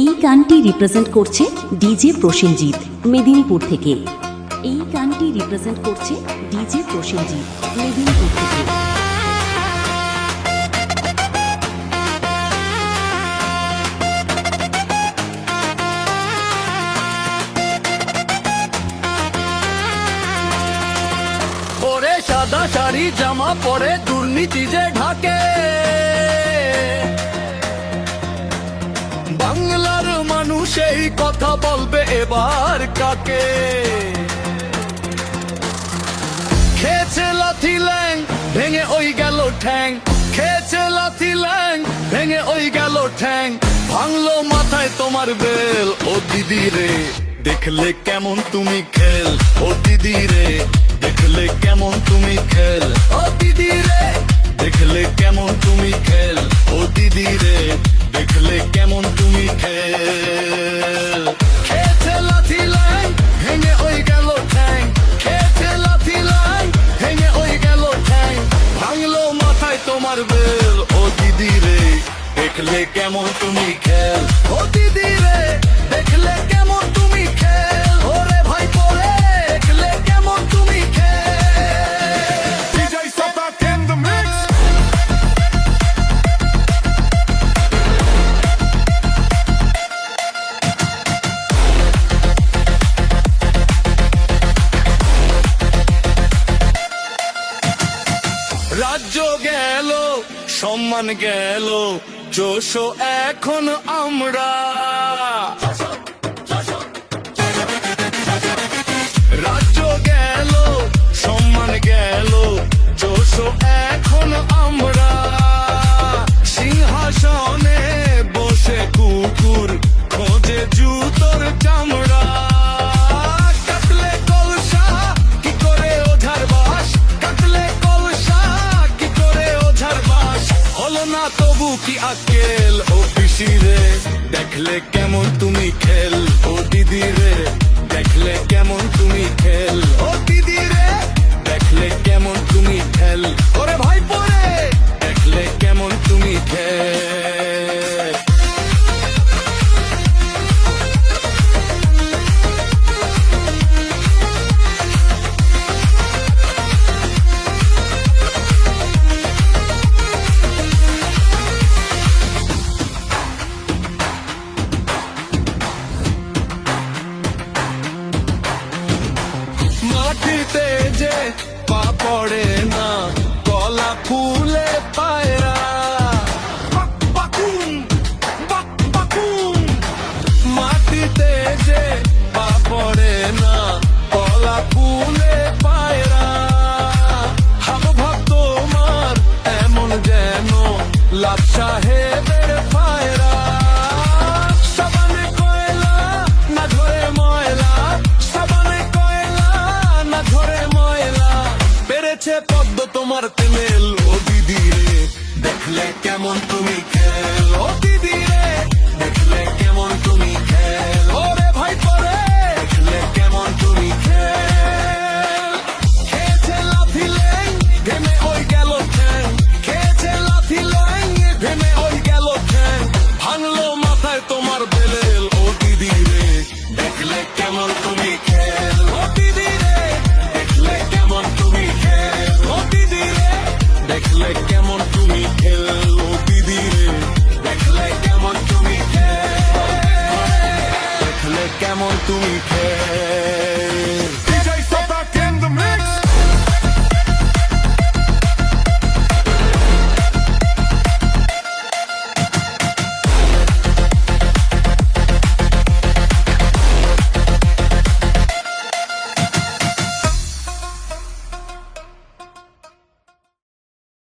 এই গানটি রিপ্রেজেন্ট করছে ডিজে প্রসেনজিৎ মেদিনীপুর থেকে। এই গানটি রিপ্রেজেন্ট করছে ডিজে প্রসেনজিৎ মেদিনীপুর থেকে। পরে সাদা শাড়ি জামা পরে দুর্নীতি যে ঢাকে, বাংলার মানুষ এই কথা বলবে এবার কাকে? খেয়েছে লাথি ল্যাং ভেঙে ওই গেল ঠ্যাং, খেয়েছে লাথি ল্যাং ভেঙে ওই গেল ঠ্যাং, ভাঙলো মাথায় তোমার বেল। ও দিদি রে দেখলে কেমন তুমি খেল, ও দিদি রে দেখলে কেমন তুমি খেল, ও দিদি রে দেখলে কেমন তুমি খেল, ও দিদি রে দেখলে কেমন তুমি খেল। খেয়েছে লাথি ল্যাং ভেঙে ওই গেল ঠ্যাং, খেয়েছে লাথি ল্যাং ভেঙে ওই গেল ঠ্যাং, ভাঙলো মাথায় তোমার বেল। ও দিদি রে দেখলে কেমন তুমি খেল, ও দিদি রে দেখলে কেমন তুমি খেল, ওরে ভাই পরে দেখলে কেমন তুমি খেল। DJ Satak in the mix. রাজ্য গেল সম্মান গেল জোশো এখন আমরা, রাজ্য গেল সম্মান গেল জোশো এখন আমরা, সিংহাসনে বসে কুকুর খোঁজে জুতোর চামড়া, কাটলে কলসা কি করে ওঝার বাস, কাটলে কলসা কি করে ওঝার বাস, হলো না তবু কি আকেল। ও পিসি রে দেখলে কেমন তুমি খেল, ও দিদি রে দেখলে কেমন তুমি খেল, ও দিদি রে দেখলে কেমন তুমি খেল, ওরে ভাই পরে দেখলে কেমন তুমি খেল। মাটিতে যে পা পড়ে না গলা ফুলে পায়রা, বাকুম বাকুম, মাটিতে যে পা পড়ে না গলা ফুলে পায়রা, হাবভাব তোমার এমন যেন লাট সাহেবের পায়রা, সাবানে কয়লা না ধরে ময়লা, সাবানে কয়লা না ধরে ময়লা, পেরেছে পদ্ম তোমার তেমেল। ও দিদি রে দেখলে কেমন তুমি খেল, ও দিদি রে দেখলে কেমন তুমি খেল, ও